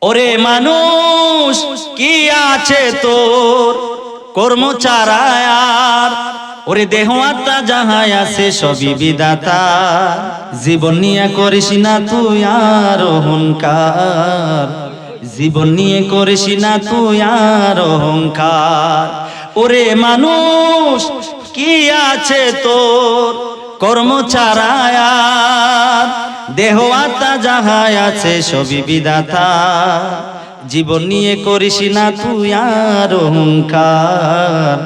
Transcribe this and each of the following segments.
ওরে মানুষ কি আছে তোর কর্মচারায়ার, ওরে দেহ আত্মা যাহাই আছে সবই বিধাতা, জীবন নিয়ে করিস না তুই আর অহংকার, জীবন নিয়ে করিস না তুই আর অহংকার। ওরে মানুষ কি আছে তোর কর্মচারায়ার, দেহ আত্মা যাহাই আছে সবই বিধাতা, জীবন নিয়ে করিস না তুই আর অহংকার,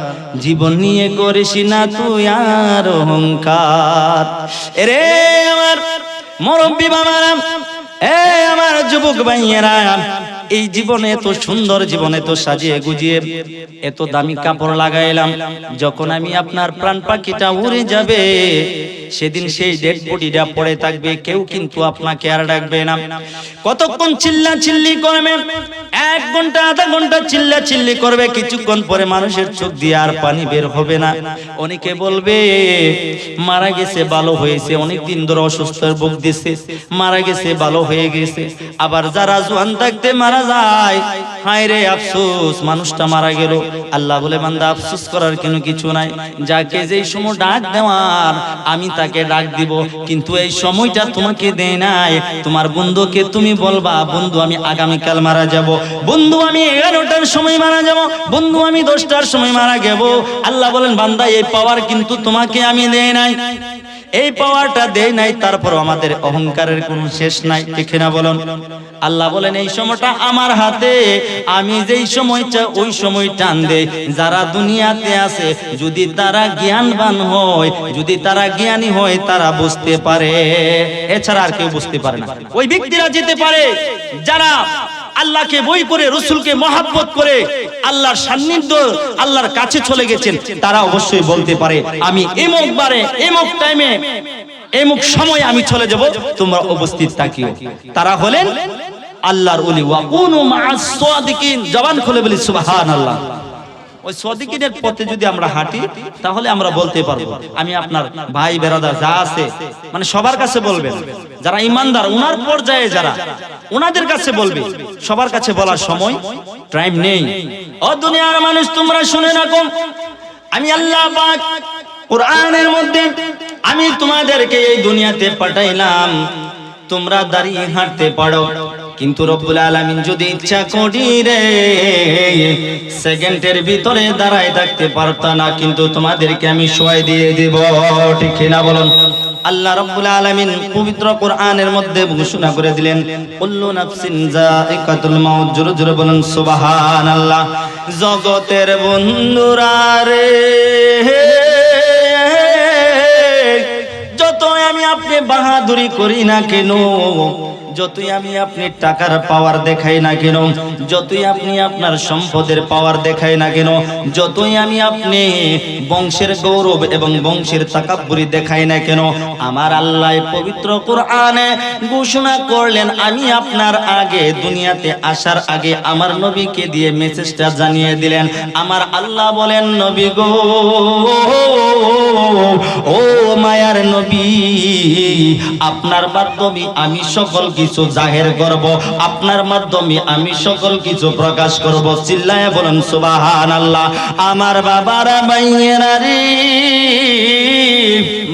জীবন নিয়ে করিস না তুই আর অহংকার। এরে আমার মুরব্বি বাবারা, এ আমার যুবক ভাইয়েরা, এই জীবনে এত সুন্দর, জীবনে তো সাজিয়ে গুজিয়ে এত দামি কাপড় লাগাইলাম, যখন আমি আপনার প্রাণ পাখিটা উড়ে যাবে সেদিন সেই ডেড বডিটা পড়ে থাকবে, কেউ কিন্তু আপনাকে আর ডাকবে না। কতক্ষণ চিল্লা চিল্লি করবে, 1 ঘন্টা আধা ঘন্টা চিল্লা চিল্লি করবে, কিছুক্ষণ পরে মানুষের চোখ দিয়ে আর পানি বের হবে না। অনেকে বলবে মারা গেছে, ভালো হয়েছে, অনেকদিন ধরে অসুস্থের ভোগ দিছে, মারা গেছে, ভালো হয়ে গেছে। আবার যারা জোয়ান থাকতে মারা যায়, হায় রে আফসোস, মানুষটা মারা গেল। আল্লাহ বলে বান্দা আফসোস করার কোনো কিছু নাই, যাকে যেই সময় ডাক দেওয়ার আমি তাকে ডাক দিব, কিন্তু এই সময়টা তোমাকে দেয় নাই। তোমার বন্ধুকে তুমি বলবা বন্ধু আমি আগামীকাল মারা যাব, বন্ধু আমি 11টার সময় মারা যাব, বন্ধু আমি 10টার সময় মারা যাব। আল্লাহ বলেন বান্দা এই পাওয়ার কিন্তু তোমাকে আমি দেই নাই, এই পাওয়ারটা দেই নাই, তারপর আমাদের অহংকারের কোনো শেষ নাই, ঠিক না বলুন? আল্লাহ বলেন এই সময়টা আমার হাতে, আমি যেই সময়টা ওই সময় টান দেই। যারা দুনিয়াতে আছে যদি তারা জ্ঞানবান হয়, যদি তারা জ্ঞানী হয়, তারা বুঝতে পারে, এছাড়া আর কেউ বুঝতে পারে না। ওই ব্যক্তিরা যেতে পারে যারা আল্লাহকে বই করে, রসুলকে মহাব্বত করে, আল্লাহর সান্নিধ্য, আল্লাহর কাছে চলে গেছেন, তারা অবশ্যই বলতে পারে আমি এমক বারে, এমক টাইমে, এমক সময় আমি চলে যাব, তোমরা উপস্থিত থাকিও। তারা হলেন আল্লাহর ওলি। ওয়া কুনু মা'আস সাদিকিন, জবান খুলে বলি সুবহানাল্লাহ। ওই সাদিকিনের পথে যদি আমরা হাঁটি তাহলে আমরা বলতে পারবো আমি আপনার ভাই বেরাদার যা আছে, মানে সবার কাছে বলবেন, যারা ইমানদার ওনার পর্যায়ে যারা, ওনাদের কাছে বলবে। সবার কাছে বলার সময় টাইম নেই। ও দুনিয়ার মানুষ তোমরা শুনে রাখো, আমি আল্লাহ পাক কোরআনের মধ্যে আমি তোমাদেরকে এই দুনিয়াতে পাঠাইলাম, তোমরা দাঁড়িয়ে হাঁটতে পারো, কিন্তু রব্বুল আলামিন যদি ইচ্ছা করি রে সেকেন্ডের ভিতরে দাঁড়ায় থাকতে পারতা না, কিন্তু তোমাদেরকে আমি শোয়াই দিয়ে দেব, ঠিক না বলুন? আল্লাহ রাব্বুল আলামিন পবিত্র কোরআনের মধ্যে ঘোষণা করে দিলেন কুল্লু নাফসিন যায়িকাতুল মাউত, জোরে জোরে বলুন সুবহানাল্লাহ। জগতের বন্ধুরা রে, যতই আমি আপনি বাহাদুরি করি না কেন, যতই আমি আপনি টাকার পাওয়ার দেখাই না কেন, যতই আপনি আপনার সম্পদের পাওয়ার দেখাই না কেন, যতই আমি আপনি বংশের গৌরব এবং বংশের তাকাব্বুরি দেখাই না কেন, আমার আল্লাহ পবিত্র কোরআনে ঘোষণা করলেন, আমি আপনার আগে দুনিয়াতে আসার আগে আমার নবীকে দিয়ে মেসেজটা জানিয়ে দিলেন। আমার আল্লাহ বলেন নবী গো, ও মায়ার নবী, আপনার মাধ্যমে আমি সকল কিছু জাহের করব, আপনার মাধ্যমে আমি সকল কিছু প্রকাশ করব। চিল্লায় বলেন সুবহানাল্লাহ। আমার বাবারা ভাইয়েরা রে,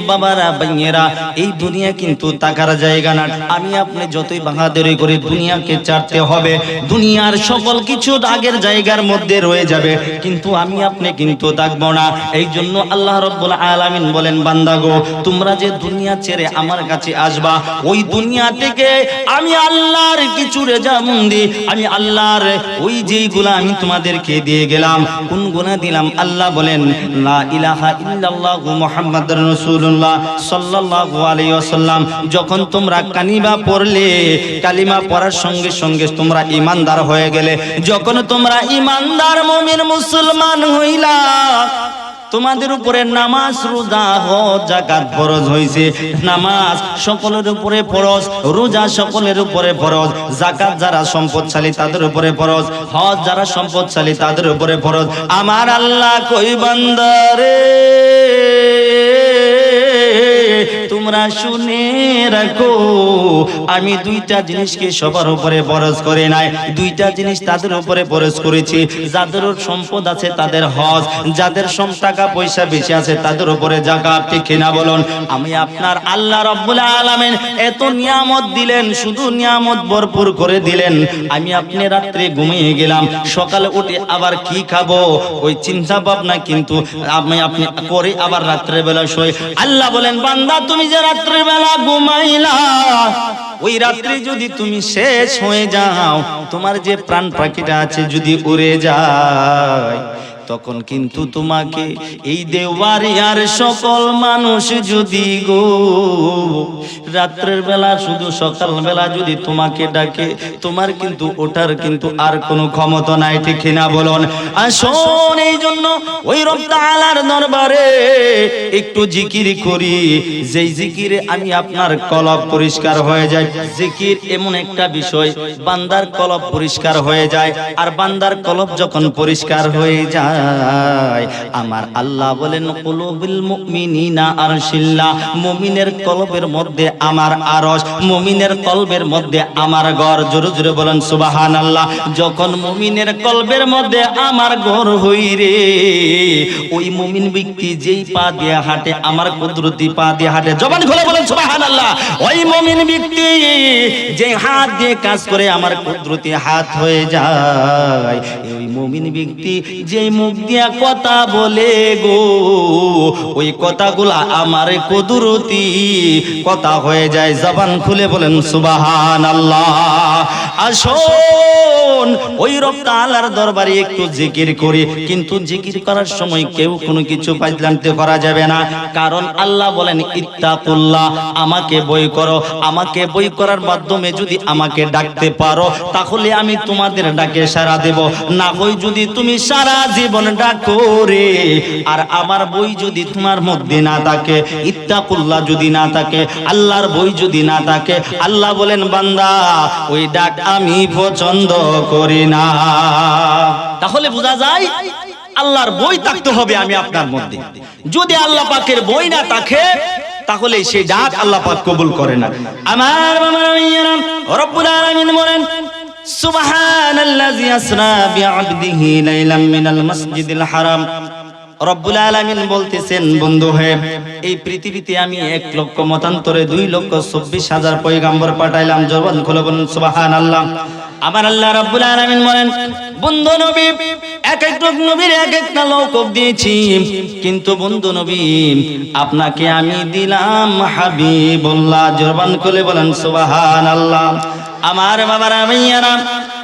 বাবারা ভাইয়েরা, এই দুনিয়া কিন্তু টাকার জায়গা না। আমি আপনি যতই বাহাদুরি করি দুনিয়াকে ছাড়তে হবে, দুনিয়ার সকল কিছু আগের জায়গার মধ্যে রয়ে যাবে, কিন্তু আমি আপনি কিন্তু থাকবো না। এই জন্য আল্লাহ রাব্বুল আলামিন বলেন বান্দা গো, তোমরা যে দুনিয়া ছেড়ে আমার কাছে আসবা, ওই দুনিয়া থেকে আমি আল্লাহর কিছু রেজামন্দি, আমি আল্লাহর ওই যেইগুলা আমি তোমাদেরকে দিয়ে গেলাম, কোন গুনাহ দিলাম? আল্লাহ বলেন লা ইলাহা ইল্লাল্লাহু মুহাম্মাদুর রাসূলুল্লাহ সাল্লাল্লাহু আলাইহি ওয়াসাল্লাম। যখন তোমরা কালিমা পড়লে, কালিমা পড়ার সঙ্গে সঙ্গে তোমরা ঈমানদার হয়ে গেলে, যখন তোমরা ঈমানদার মুমিন মুসলমান হইলা, তোমাদের উপরে নামাজ, রোজা, হজ, যাকাত ফরজ হইছে। নামাজ সকলের উপরে ফরজ, রোজা সকলের উপরে ফরজ, যাকাত যারা সম্পদশালী তাদের উপরে ফরজ, হজ যারা সম্পদশালী তাদের উপরে ফরজ। আমার আল্লাহ কই বান্দারে তোমরা শুনে রাখো, আমি দুইটা জিনিসকে সবার উপরে ফরজ করে নাই, দুইটা জিনিস তাদের উপরে ফরজ করেছি, যাদের সম্পদ আছে তাদের হজ, যাদের টাকা পয়সা বেশি আছে তাদের উপরে যাকাত। ঠিক কিনা বলুন? আমি আপনার আল্লাহ রাব্বুল আলামিন এত নিয়ামত দিলেন, শুধু নিয়ামত ভরপুর করে দিলেন, আমি আপনি রাত্রে ঘুমিয়ে গেলাম, সকালে উঠে আবার কি খাবো ওই চিন্তা ভাবনা কিন্তু আপনি করে আবার রাত্রে বেলা শুই। আল্লাহ বলেন, বান্দা তুমি যে রাত্রে বেলা ঘুমাইলা, ওই রাত্রে যদি তুমি শেষ হয়ে যাও, তোমার যে প্রাণ পাখিটা আছে যদি উড়ে যায়, তখন কিন্তু তোমাকে এই দেওয়ারিয়ার সকল মানুষ যদি গো রাত্রের বেলা শুধু সকাল বেলা যদি তোমাকে ডাকে, তোমার কিন্তু ওঠার কিন্তু আর কোনো ক্ষমতা নাই। ঠিক না বলুন? আসুন, এই জন্য ওই রব তাআলার দরবারে একটু জিকির করি, যেই জিকিরে আমি আপনার কলব পরিষ্কার হয়ে যায়। জিকির এমন একটা বিষয়, বান্দার কলব পরিষ্কার হয়ে যায়, আর বান্দার কলব যখন পরিষ্কার হয়ে যায়, আমার আল্লাহ বলেন, কুলুবুল মুমিনিনা আরশিল্লাহ, মুমিনের কলবের মধ্যে আমার আরশ, মুমিনের কলবের মধ্যে আমার ঘর। জোরে জোরে বলেন সুবহানাল্লাহ। যখন মুমিনের কলবের মধ্যে আমার ঘর হই রে, ওই মুমিন ব্যক্তি যেই পা দিয়ে হাঁটে আমার কুদরতি পা দিয়ে হাঁটে। জবান খুলে বলেন সুবহানাল্লাহ। ওই মুমিন ব্যক্তি যে হাত দিয়ে কাজ করে আমার কুদরতি হাত হয়ে যায়। ওই মুমিন ব্যক্তি যে মুখ দিয়া কথা বলে গো, ওই কথাগুলা আমার কুদরতি কথা হয়ে যায়। জবান খুলে বলেন সুবহানাল্লাহ। আসুন, ওই রব তাআলার দরবারে একটু জিকির করি, কিন্তু জিকির করার সময় কেউ কোনো কিছু ফাজলামতে করা যাবে না, কারণ আল্লাহ বলেন, ইত্তাকুল্লাহ, আমাকে ভয় করো। আমাকে ভয় করার মাধ্যমে যদি আমাকে ডাকতে পারো, তাহলে আমি তোমাদের ডাকে সাড়া দেব। না হয় যদি তুমি সারা জীবন ডাকো রে, আর আমার বই যদি তোমার মধ্যে না থাকে, ইত্তাকুল্লাহ যদি না থাকে, আল্লাহর বই যদি না থাকে, আল্লাহ বলেন, বান্দা ওই ডাক আমি পছন্দ করি না। তাহলে বোঝা যায় আল্লাহর বই থাকতে হবে আমি আপনার মধ্যে। যদি আল্লাহ পাকের বই না থাকে, তাহলে সেই ডাক আল্লাহ পাক কবুল করে না। আমার রব্বুল আলামিন বলেন, সুবহানাল্লাযী আসরা বিআবদিহি লাইলাম মিনাল মাসজিদিল হারাম। রব্বুল আলামিন বলতেছেন, বন্ধু হে, এই পৃথিবীতে আমি 1 লক্ষ মতান্তরে 2,24,000 পয়গম্বর পাঠাইলাম। জবান খুলে বলুন সুবহানাল্লাহ। আমার আল্লাহ রাব্বুল আলামিন বলেন, বন্ধু নবী, এক এক নবীর এক একটা লৌকব দিয়েছি, কিন্তু বন্ধু নবী আপনাকে আমি দিলাম হাবিবুল্লাহ। জবান খুলে বলেন সুবহানাল্লাহ। আমার বাবারা ভাইয়ারা,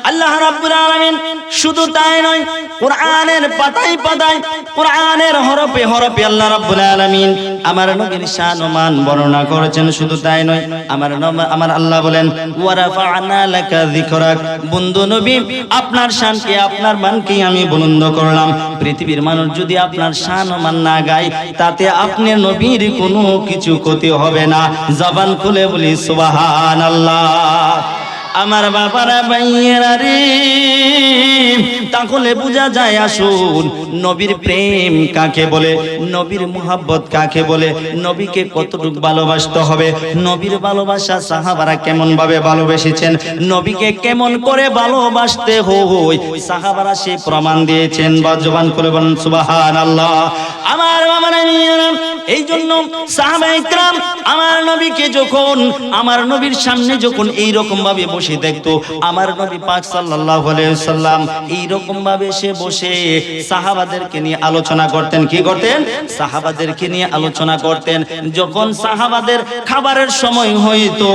আল্লাহ রাব্বুল আলামিন শুধু তাই নয়, কোরআনের পাতায় পাতায়, কোরআনের হরফে হরফে আল্লাহ রাব্বুল আলামিন আমার নবীর শান ও মান বর্ণনা করেছেন। শুধু তাই নয়, আমার আল্লাহ বলেন, ওয়া রাফা'না লাকা যিকরাক। বন্ধু নবী, আপনার শানকে, আপনার মানকে আমি বুলন্দ করলাম। পৃথিবীর মানুষ যদি আপনার শান ও মান না গায়, তাতে আপনি নবীর কোনো কিছু ক্ষতি হবে না। জবান খুলে বলি সুবহানাল্লাহ। আমার বাবারা ভাইয়েরা রে, তাহলে বোঝা যায়, আসুন, নবীর প্রেম কাকে বলে, নবীর মুহাব্বত কাকে বলে, নবীকে কতটুকু ভালোবাসতে হবে, নবীর ভালোবাসা সাহাবারা কেমন ভাবে ভালোবেসেছেন, নবীকে কেমন করে ভালোবাসতে হয়, সাহাবারা সে প্রমাণ দিয়েছেন। বা জবান করে বলেন সুবহানাল্লাহ। আমার বাবারা ভাইয়েরা, এই জন্য সাহাবায়ে ইকরাম আমার নবীকে যখন, আমার নবীর সামনে যখন এই রকম ভাবে বসে দেখতো, আমার নবী পাক সাল্লাল্লাহু আলাইহি ওয়াসাল্লাম এই রকম ভাবে সে বসে সাহাবাদেরকে নিয়ে আলোচনা করতেন। কি করতেন? সাহাবাদেরকে নিয়ে আলোচনা করতেন। যখন সাহাবাদের খাবারের সময় হইতো,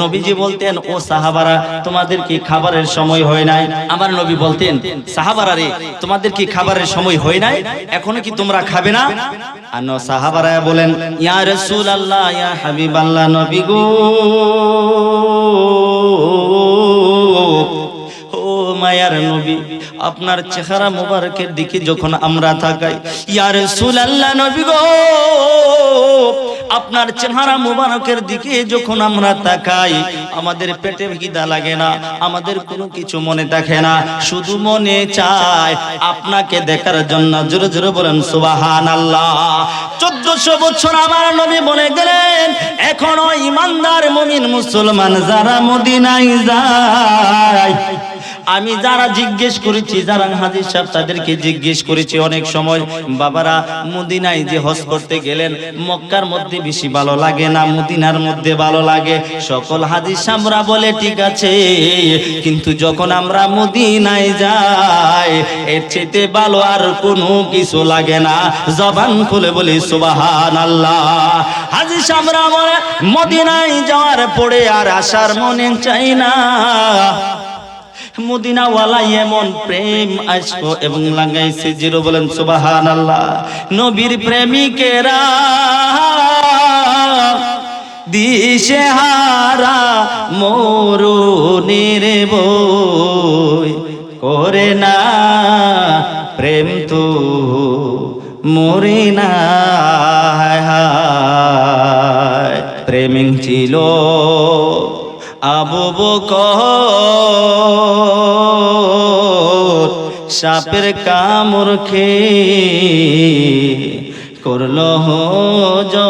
নবীজি বলতেন, ও সাহাবারা, তোমাদের কি খাবারের সময় হয় নাই? আমার নবী বলতেন, সাহাবারা রে, তোমাদের কি খাবারের সময় হয় নাই? এখনো কি তোমরা খাবে না? আর সাহাবারা বলেন, ইয়া রাসূলুল্লাহ, ইয়া হাবিবাল্লাহ, নবী গো, ও মায়ার নবী, আপনার চেহারা মোবারকের দিকে যখন আমরা তাকাই, ইয়া রাসূলুল্লাহ, নবী গো, আপনার চেহারা মুবারকের দিকে যখন আমরা তাকাই আমাদের পেটে খিদা লাগে না, আমাদের কোনো কিছু মনে থাকে না, শুধু মনে চায় আপনাকে দেখার জন্য। জোরে জোরে বলেন সুবহানাল্লাহ। 1400 বছর আমার নবী বলে গেলেন, এখনো ইমানদার মুমিন মুসলমান যারা মদিনায় যায়, আমি যারা জিজ্ঞেস করেছি, যারা হাজী সাহেব তাদেরকে জিজ্ঞেস করেছি অনেক সময়, বাবারা মদিনায় যে হজ করতে গেলেন মক্কার মধ্যে বেশি ভালো লাগে না মদিনার মধ্যে ভালো লাগে? সকল হাজী সাহেবরা বলে ঠিক আছে, কিন্তু যখন আমরা মদিনায় যাই এর চেয়ে ভালো আর কোনো কিছু লাগে না। জবান খুলে বলি সুবহানাল্লাহ। হাজী সাহেবরা বলে মদিনায় যাওয়ার পরে আর আসার মনে চাই না। মদিনাওয়ালা এমন প্রেম আশক এবং লাগাইছে, জিরো বলেন সুবহানাল্লাহ। নবীর প্রেমিকেরা দিশেহারা মরুনের বই করে না, প্রেম তো মরে না। প্রেমিক ছিল আবু বকর, সাপের কামড় খেয়ে করলো হজম,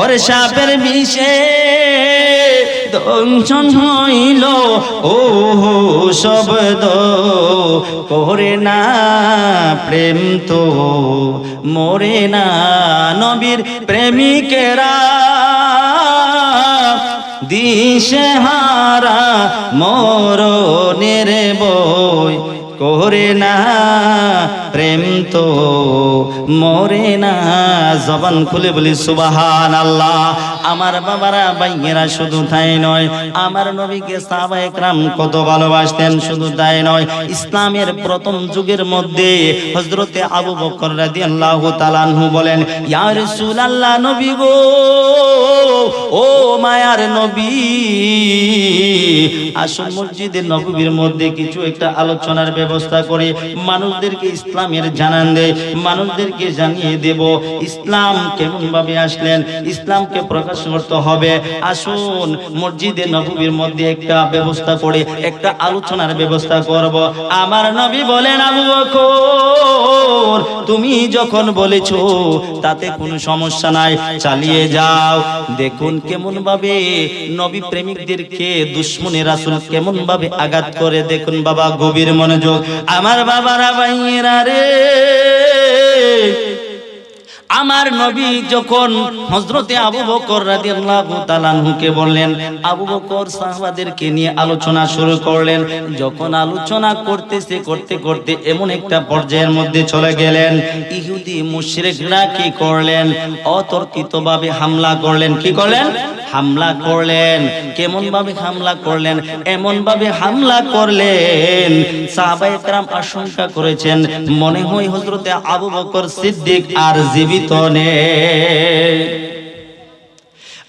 ওরে সাপের বিষে দংশন হইল ও শব্দ করে না, প্রেম তো মরে না। নবীর প্রেমিকেরা দিশেহারা মরণের বই করে না, প্রেম তো মরে না। জবান খুলে বলি সুবহানাল্লাহ। আমার বাবারা ভাইয়েরা শুধু তাই নয়, আমার নবীকে সাহাবায়ে কেরাম কত ভালোবাসতেন। শুধু তাই নয়, ইসলামের প্রথম যুগের মধ্যে হযরতে আবু বকর রাদিয়াল্লাহু তাআলা আনহু বলেন, ইয়া রাসূলুল্লাহ, নবী গো, ও মায়ার নবী, আসুন মসজিদে নববীর মধ্যে কিছু একটা আলোচনার ব্যবস্থা করে মানুষদেরকে ইসলামের জানান দেয়, মানুষদেরকে জানিয়ে দেব ইসলাম কেমন ভাবে আসলেন, ইসলামকে প্রকাশ করতে হবে। আসুন মসজিদে নববীর মধ্যে একটা ব্যবস্থা করে একটা আলোচনার ব্যবস্থা করব। আমার নবী বলেন, আবু বকর, তুমি যখন বলেছো তাতে কোনো সমস্যা নাই, চালিয়ে যাও। দেখুন কেমন ভাবে নবী প্রেমিকদেরকে দুশমনে রাসূল কেমন ভাবে আঘাত করে। দেখুন বাবা, গভীর মনোযোগ। আমার বাবারা ভাইয়েরা রে, আমার নবী যখন হযরতে আবু বকর রাদিয়াল্লাহু তাআলা আনহুকে বললেন, আবু বকর সাহাবাদেরকে নিয়ে আলোচনা শুরু করলেন। যখন আলোচনা করতেছে করতে করতে এমন একটা পর্যায়ের মধ্যে চলে গেলেন, ইহুদি মুশরিকরা কি করলেন? অতর্কিতভাবে হামলা করলেন। কি করলেন? হামলা করলেন। কেমন ভাবে হামলা করলেন? এমন ভাবে হামলা করলেন সাহাবায়ে কেরাম আশঙ্কা করেছেন মনে হয় হযরতে আবু বকর সিদ্দিক আর জীবিত নেই।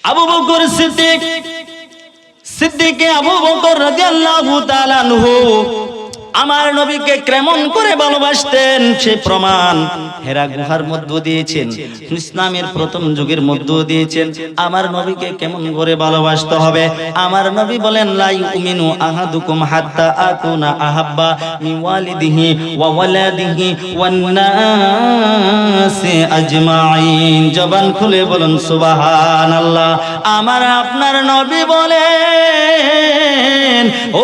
আবু বকর সিদ্দিকে আবু বকর রাদিয়াল্লাহু তাআলা আনহু আমার নবীকে কেমন করে ভালোবাসতেন সে প্রমাণ হেরা গুহার মধ্যে দিয়েছেন, ইসলামের প্রথম যুগের মধ্যে দিয়েছেন। আমার নবীকে কেমন করে ভালোবাসতে হবে? আমার নবী বলেন, লা ইউমিনু আহাদুকুম হাত্তা আকুনা আহাব্বা মিন ওয়ালিদিহি ওয়া ওয়ালাদিহি ওয়ান নাসি আজমাইন। জবান খুলে বলুন সুবহানাল্লাহ। আমার আপনার নবী বলেন,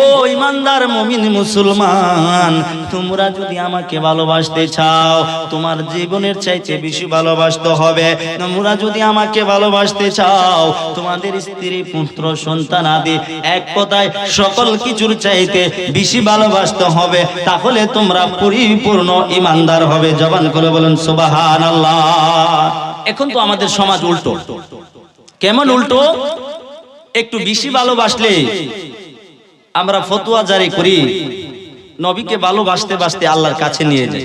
ও ইমানদার মুমিন মুসলমান, তোমরা যদি আমাকে ভালোবাসতে চাও তোমার জীবনের চাইতে বেশি ভালোবাসতে হবে। তোমরা যদি আমাকে ভালোবাসতে চাও তোমাদের স্ত্রী পুত্র সন্তান আদি এক কথায় সকল কিছুর চাইতে বেশি ভালোবাসতে হবে, তাহলে তোমরা পরিপূর্ণ ইমানদার হবে। জবান করে বলুন সুবহানাল্লাহ। এখন তো আমাদের সমাজ উল্টো। কেমন উল্টো? একটু বেশি ভালোবাসলে আমরা ফতোয়া জারি করি, নবীকে ভালোবাসতে বাসতে আল্লাহর কাছে নিয়ে যাই।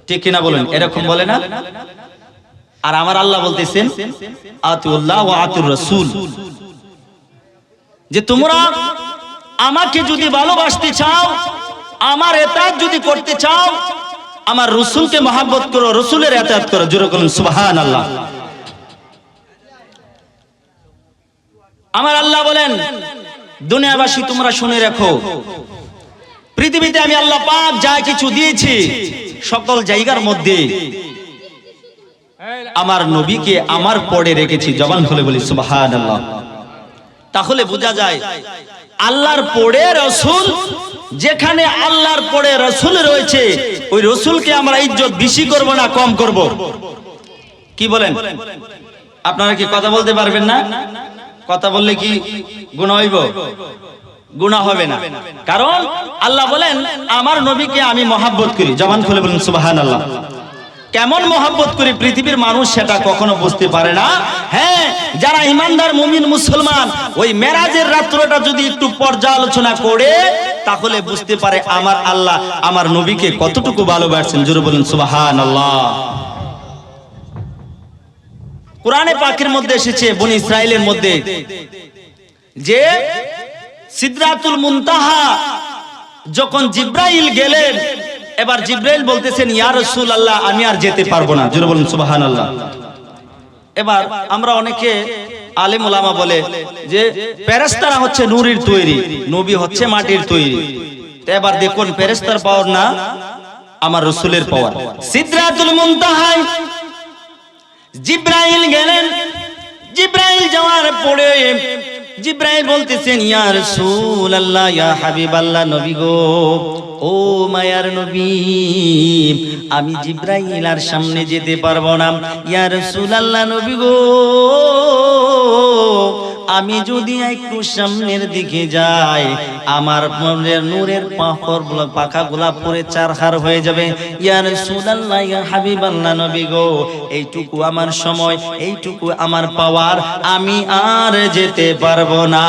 ঠিক কিনা বলেন? এরকম বলে না? আর আমার আল্লাহ বলতেছেন, আতিউল্লাহ ওয়া আতিউর রাসূল, যে তোমরা আমাকে যদি ভালোবাসতে চাও, আমার ইতাআত যদি করতে চাও, আমার রসুলকে মহব্বত করো, রসুলের ইতাআত করো। জোরে বলুন সুবহানাল্লাহ। আমার আল্লাহ বলেন, দুনিয়াবাসী তোমরা শুনে রাখো, পৃথিবীতে আমি আল্লাহ পাক যা কিছু দিয়েছি সকল জায়গার মধ্যে আমার নবীকে আমার পরে রেখেছি। জবান খুলে বলি সুবহানাল্লাহ। তাহলে বোঝা যায় আল্লাহর পরে রসুল, যেখানে আল্লাহর পরে রসুল রয়েছে ওই রসুলকে আমরা ইজ্জত বেশি করব না কম করব? কি বলেন? আপনারা কি কথা বলতে পারবেন না? কথা বললে কি গুনাহ হইব? গুনাহ হবে না। কারণ আল্লাহ বলেন আমার নবীকে আমি মহব্বত করি। জবান খুলে বলেন সুবহানাল্লাহ। কেমন মহব্বত করি পৃথিবীর মানুষ সেটা কখনো বুঝতে পারে না। হ্যাঁ, যারা ইমানদার মুমিন মুসলমান ওই মেরাজের রাত্রটা যদি একটু পর্যালোচনা করে তাহলে বুঝতে পারে আমার আল্লাহ আমার নবীকে কতটুকু ভালোবাসেন। জোরে বলেন সুবহানাল্লাহ। কোরআনে পাকের মধ্যে এসেছে বনি ইসরাইলের মধ্যে যে সিদরাতুল মুনতাহা যখন জিব্রাইল গেলেন, এবার জিব্রাইল বলতেছেন ইয়া রাসূলুল্লাহ আমি আর যেতে পারবো না। জোরে বলুন সুবহানাল্লাহ। এবার আমরা অনেকে আলেম ওলামা বলে যে ফেরেশতারা হচ্ছে নূরের তৈরি, নবী হচ্ছে মাটির তৈরি। তো এবার দেখুন ফেরেশতার পাওয়ার না আমার রাসূলের পাওয়ার। সিদরাতুল মুনতাহায় জিব্রাইল গেলেন, জিব্রাইল যাওয়ার পরে জিব্রাইল বলতেছেন ইয়া রাসূলুল্লাহ ইয়া হাবিবাল্লাহ, নবী গো, ও মায়ার নবী, আমি জিব্রাইল আর সামনে যেতে পারবো না। ইয়া রাসূলুল্লাহ, নবী গো, আমি যদি একটু সামনের দিকে যাই আমার নূরের পাখাগুলা পরে চারহার হয়ে যাবে। ইয়া রাসূলুল্লাহ ইয়া হাবিবাল্লাহ, নবী গো, এইটুকু আমার সময়, এইটুকু আমার পাওয়ার, আমি আর যেতে পারবো না।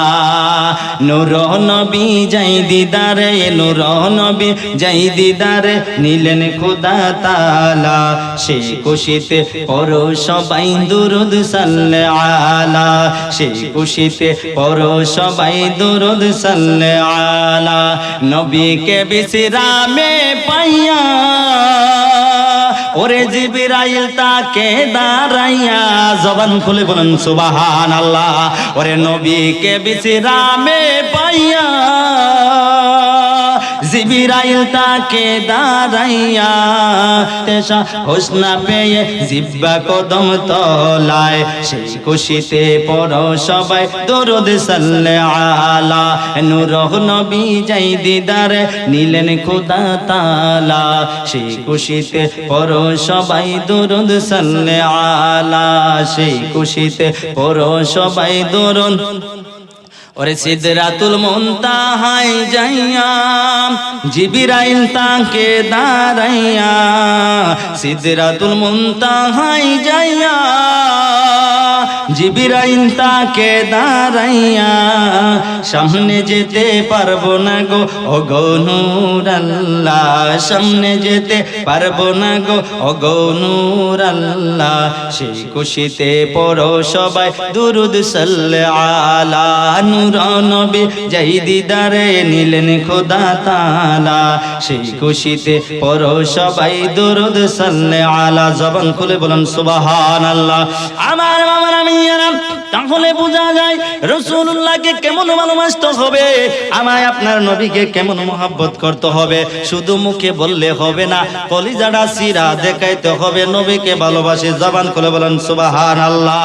নূর নবী যাই দিদারে, নূর নবী যাই দিদারে নিলেন খোদা তাআলা, সেই খুশিতে পড়ো সবাই দুরূদ সাল্লে আলা, সেই খুশিতে পড়ো সবাই দুরূদ সাল্লে আলা। নবীকে বিশ্রামে পাইয়া ওরে জিবরাইল তাকে দাঁড়াইয়া, জবান খুলে বলেন সুবহানাল্লাহ। ওরে নবীকে বিশ্রামে পাইয়া জিবরাইল তাকে দাঁড়াইয়া, তেশা হোসনা পেয়ে জিব্বা কদম তলায়, সেই খুশিতে পড়ো সবাই দরুদ সাল্লে আলা। নূর নবী যাই দিদারে নিলেন খোদা তাআলা, সেই খুশিতে পড়ো সবাই দরুদ সাল্লে আলা, সেই খুশিতে পড়ো সবাই দরুদ। ওরে সিদরাতুল মুনতাহায় যাইয়া জিবরাইল তাকে দাঁড়াইয়া, সিদরাতুল মুনতাহায় যাইয়া জিবরাইল তাকে দাঁড়াইয়া, সামনে যেতে পারবো না গো ও গো নূর আল্লাহ, সামনে যেতে পারবো না গো ও গো নূর আল্লাহ, সেই খুশিতে পড়ো সবাই দুরূদ সাল্লে আলা। নূর নবী যাই দিদারে নিলেন খোদা তাআলা, সেই খুশিতে পড়ো সবাই দুরূদ সাল্লে আলা। জবান খুলে বলেন সুবহানাল্লাহ। আমার মামার আমিয়ারা, তাহলে বোঝা যায় রাসূলুল্লাহকে কেমন ভালোবাসতে হবে, আমায় আপনার নবীকে কেমন মহব্বত করতে হবে। শুধু মুখে বললে হবে না, কলিজাটা সিরা দেখাইতে হবে নবীকে ভালোবাসে। জবান খুলে বলেন সুবহানাল্লাহ।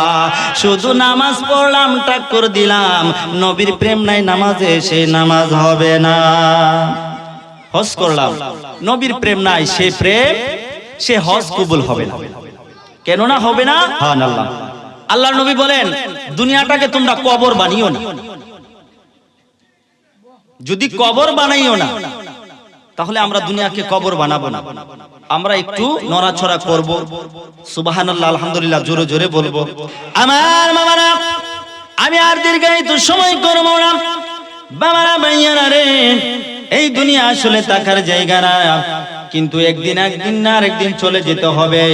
শুধু নামাজ পড়লাম টাক্কর দিলাম, নবীর প্রেম নাই নামাজে, সে নামাজ হবে না। হজ করলাম, নবীর প্রেম নাই, সে প্রেম, সে হজ কবুল হবে না। কেন না হবে না? সুবহানাল্লাহ। আল্লাহর নবী বলেন দুনিয়াটাকে তোমরা কবর বানিও না। যদি কবর বানাইও না তাহলে আমরা দুনিয়াকে কবর বানাবো না, আমরা একটু নড়াচড়া করব, সুবহানাল্লাহ আলহামদুলিল্লাহ জোরে জোরে বলবো। আমার মামারা, আমি আর দীর্ঘায়িত সময় করব না। বাবারা ভাইয়ারা রে, এই দুনিয়া আসলে থাকার জায়গা না, কিন্তু একদিন না আরেকদিন চলে যেতে হবে।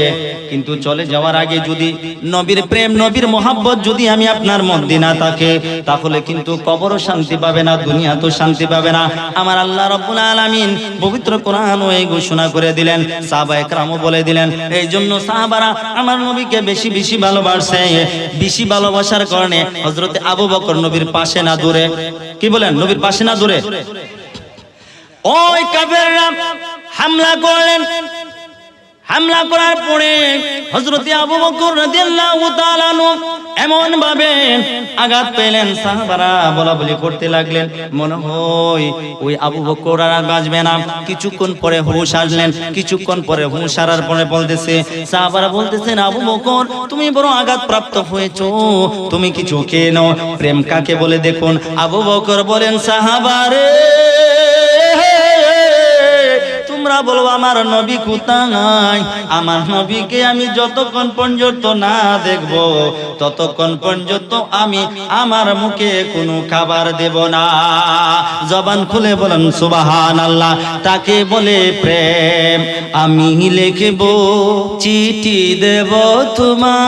কিন্তু চলে যাওয়ার আগে যদি নবীর প্রেম নবীর মোহাব্বত যদি আমি আপনার মধ্যে না থাকে, তাহলে কিন্তু কবরও শান্তি পাবে না, দুনিয়া তো শান্তি পাবে না। আমার আল্লাহ রাব্বুল আলামিন পবিত্র কোরআন এই ঘোষণা করে দিলেন, সাহাবায়ে কেরামও বলে দিলেন। এই জন্য সাহাবারা আমার নবীকে বেশি বেশি ভালোবাসে। বেশি ভালোবাসার কারণে হযরতে আবু বকর নবীর পাশে না দূরে, কি বলেন, নবীর পাশে না দূরে ওই কাফেররা হামলা করলেন। হামলা করার পরে হযরতে আবু বকর রাদিয়াল্লাহু তাআলা এমন ভাবে আঘাত পেলেন, সাহাবারা বলাবলি করতে লাগলেন, মনে হয় ওই আবু বকর আর বাঁচবে না। কিছুক্ষণ পরে হুঁশ আসলেন। কিছুক্ষণ পরে হুঁশ আসার পরে বলতেছে, সাহাবারা বলতেছেন, আবু বকর তুমি বড় আঘাত প্রাপ্ত হয়েছো, তুমি কিছু খেয়ে নাও। প্রেম কাকে বলে দেখুন। আবু বকর বলেন, সাহাবারে তোমরা বলো আমার নবী কোথায়? আমার নবীকে আমি যতক্ষণ পর্যন্ত না দেখব ততক্ষণ পর্যন্ত আমি আমার মুখে কোনো খাবার দেব না। জবান খুলে বলেন সুবহানাল্লাহ। তাকে বলে প্রেম। আমি লিখব চিঠি দেব তোমায়,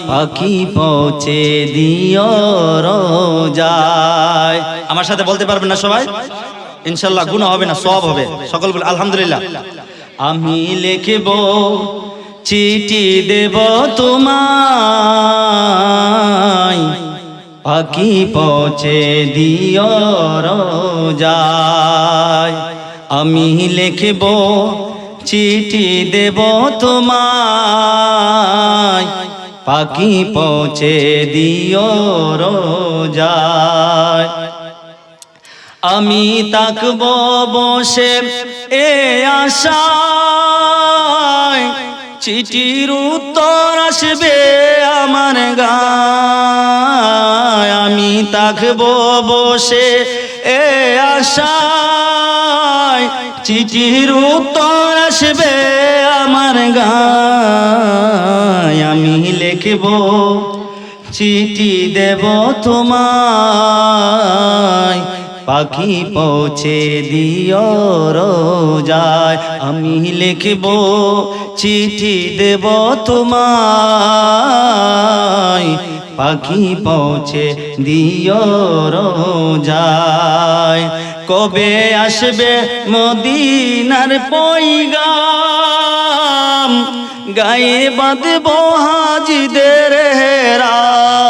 পাখি পৌঁছে দিও রোজায়। আমার সাথে বলতে পারবেন না সবাই? ইনশাআল্লাহ গুনাহ হবে না, সওয়াব হবে। সকল বলে আলহামদুলিল্লাহ। আমি লিখব চিঠি দেব তোমায়, পাখি পৌঁছে দিও রোজায়। আমি লিখব চিঠি দেব তোমায়, পাখি পৌঁছে দিও রোজায়। আমি তাকব বসে এ আশায়, চিঠির উত্তর আসবে আমার গায়। আমি তাকব বসে এ আশায়, চিঠির উত্তর আসবে আমার গায়। আমি লিখব চিঠি দেব তোমায়, পাখি পৌঁছে দিও রোজায়। আমি লিখব চিঠি দেব তোমায়, পাখি পৌঁছে দিও রোজায়। কবে আসবে মদিনার পয়গাম, গায়ে বাঁধব হাজিদের হেরাম।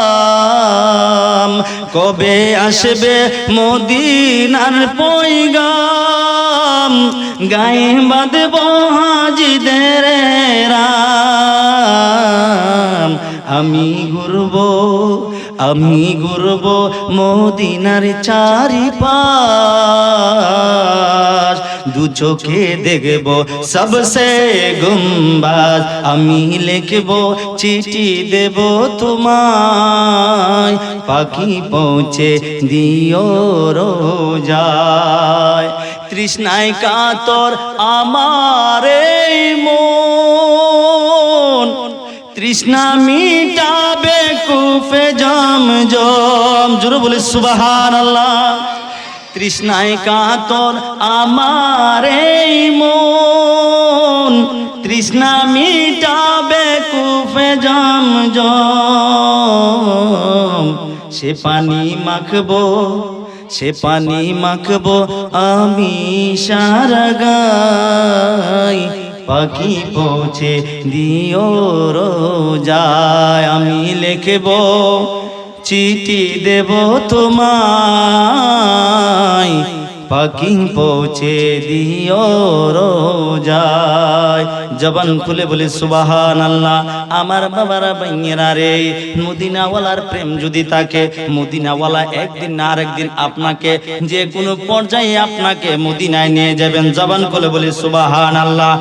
কবে আসবে মদিনার পয়গাম, গায়ে বাঁধব হাজিদের হেরাম। আমি ঘুরব মদিনার চারিপাশ, দু চোখে দেখব সবসে গুম্বাজ। আমি লিখব চিঠি দেব তোমায়, পাখি পৌঁছে দিও রোজায়। তৃষ্ণায় কাতর আমার এই মন, তৃষ্ণা মিটাবে কুফে জমজম। জোরে বলে সুবহানাল্লাহ। তৃষ্ণায় কাতর আমার এই মন, তৃষ্ণা মিটাবে কুফে জমজম। সে পানি মাখবো আমি সারা গায়, পাখি পৌঁছে দিও রোজায়। আমি লিখব চিঠি দেব তোমায়, পাখি পৌঁছে দিও রোজায়। জবান খুলে বলি সুবহানাল্লাহ। আমার বাবারা ভাইয়েরা রে, মদিনাওয়ালার প্রেম যদি থাকে, মদিনাওয়ালা একদিন না আরেকদিন আপনাকে যে কোনো পর্যায়ে আপনাকে মদিনায় নিয়ে যাবেন। জবান খুলে বলি সুবহানাল্লাহ।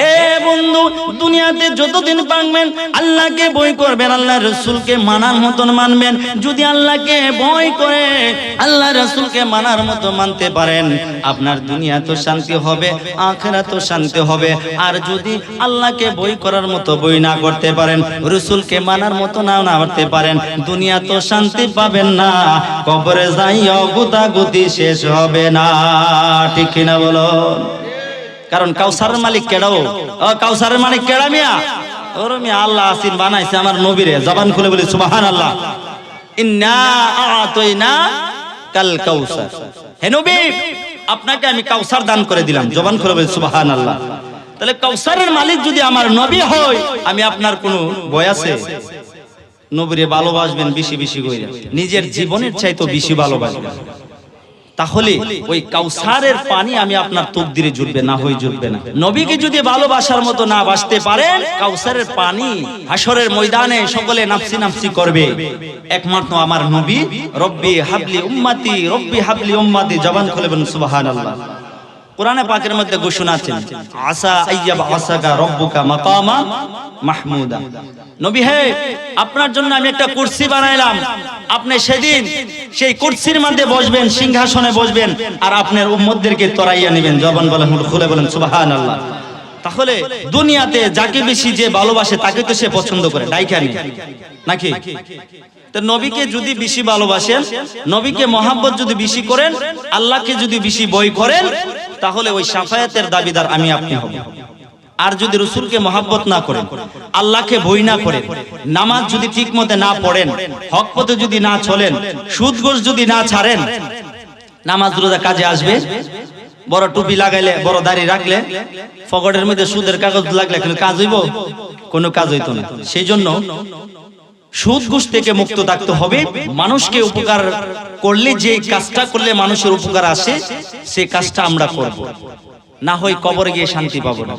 এ বন্ধু, দুনিয়াতে যতদিন পারবেন আল্লাহকে ভয় করবেন, আল্লাহ রাসূলকে মানার মতন মানবেন। যদি আল্লাহকে ভয় করে আল্লাহ রাসূলকে মানার মতো মানতে পারেন, পারেন, আপনার দুনিয়া তো শান্তি হবে, আখিরাত তো শান্তি হবে। আর যদি আল্লাহকে বই করার মতো বই না করতে পারেন, রাসূলকে মানার মতো না করতে পারেন, দুনিয়া তো শান্তি পাবেন না, কবরে যাইও গুতাগুতি শেষ হবে না। ঠিক কিনা বলো? কারণ কাউসারের মালিক কেডাও? ও কাউসারের মালিক কেডা মিয়া? ওর মিয়া আল্লাহ আসিন বানাইছে আমার নবীরে। জবান খুলে বলি সুবহানাল্লাহ। ইন্না আতাইনা কাল কাউসার। হে নবী, আপনাকে আমি কাউসার দান করে দিলাম। জবান খুলে বলি সুবহানাল্লাহ। তাহলে কাউসারের মালিক যদি আমার নবী হয়, আমি আপনার কোনো ভয় আছে? নবীরে ভালোবাসবেন বেশি বেশি করে, নিজের জীবনের চাইতে বেশি ভালোবাসবেন। তাহলে ওই কাউসারের পানি আমি আপনার তকদিরে জুটবে, না হয়ে জুটবে না। নবীকে যদি ভালোবাসার মতো না বাসতে পারেন, কাউসারের পানি হাসরের ময়দানে সকলে নাফসি নাফসি করবে, একমাত্র আমার নবী রব্বি হাবলি উম্মতি, রব্বি হাবলি উম্মতি। জবান খুলে বলুন সুবহানাল্লাহ। কোরআনে পাকের মধ্যে ঘোষণা আছে, আসা আইয়াবা আসাকা রব্বুকা মাকামা মাহমুদা। নবী হে, আপনার জন্য আমি একটা কুরসি বানাইলাম, আপনি সেদিন সেই কুরসির মধ্যে বসবেন, সিংহাসনে বসবেন, আর আপনার উম্মতদেরকে তরাইয়া নেবেন। জবান বলেন খুলে বলেন সুবহানাল্লাহ। তাহলে দুনিয়াতে যাকে বেশি যে ভালোবাসে তাকে তো সে পছন্দ করে, ডাইকা নেই নাকি? তো নবীকে যদি বেশি ভালোবাসেন, নবীকে মহাব্বত যদি বেশি করেন, আল্লাহকে যদি বেশি ভয় করেন, তাহলে ওই শাফায়াতের দাবিদার আমি আপনি হব। আর যদি রাসূলকে মহাব্বত না করেন, আল্লাহকে ভয় না করেন, নামাজ যদি ঠিক মতে না পড়েন, হক পথে যদি না চলেন, সুদ ঘুষ যদি না ছাড়েন, নামাজ রোজা কাজে আসবে? বড় টুপি লাগাইলে, বড় দাড়ি রাখলে, পকেটের মধ্যে সুদের কাগজ লাগলে কোনো কাজ হইব? কোনো কাজ হইতো না। সেই জন্য সুদ ঘুষ থেকে মুক্ত থাকতে হবে। মানুষকে উপকার করলে, যে কাজটা করলে মানুষের উপকার আসে, সে কাজটা আমরা করব, না হয় কবরে গিয়ে শান্তি পাবো না।